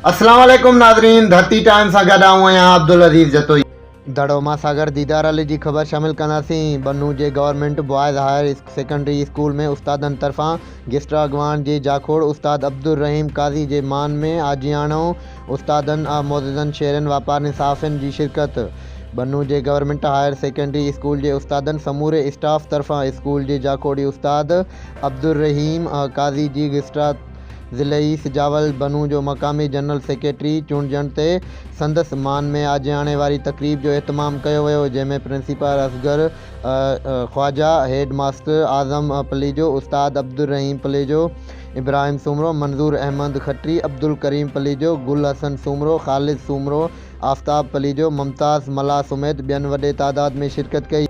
अस्सलाम वालेकुम नाज़रीन, धरती टाइम सां गॾु आऊं आहियां अब्दुल अज़ीज़ जतोई। दड़ोमा सागर दीदार अली जी ख़बर शामिल कंदासीं। बन्नू जे government boys higher secondary school में उस्तादनि तरफ़ां गिस्ट अॻवान जे जाखोड़ उस्ताद अब्दुल रहीम काज़ी जे मान में आजियाणो उस्तादनि मोअज़्ज़ज़नि शेरनि वापारनि साफ़िन जी शिरकत। बन्नू जे गवर्नमेंट हायर सेकेंडरी स्कूल जे उस्तादनि समूरे स्टाफ तरफ़ां स्कूल जे जाखोड़ी उस्ताद अब्दुल रहीम काज़ी जी गिस्टा ज़िलई सिजावल बन्नू जो मक़ामी जनरल सेक्रेटरी चूंडजण ते संदसि मान में आजियाणे वारी तक़रीब जो एहतमाम कयो वियो, जंहिंमें प्रिंसिपल असगर ख्वाजा, हेड मास्टर आज़म पलीजो, उस्ताद अब्दुल रहीम पलीजो, इब्राहिम सूमरो, मंजूर अहमद खट्री, अब्दुल करीम पलीजो, गुल हसन सूमरो, ख़ालिद सूमरो, आफ्ताब पलीजो, मुमताज़ मल्हा समेत ॿियनि वॾे तादाद में शिरकत कई।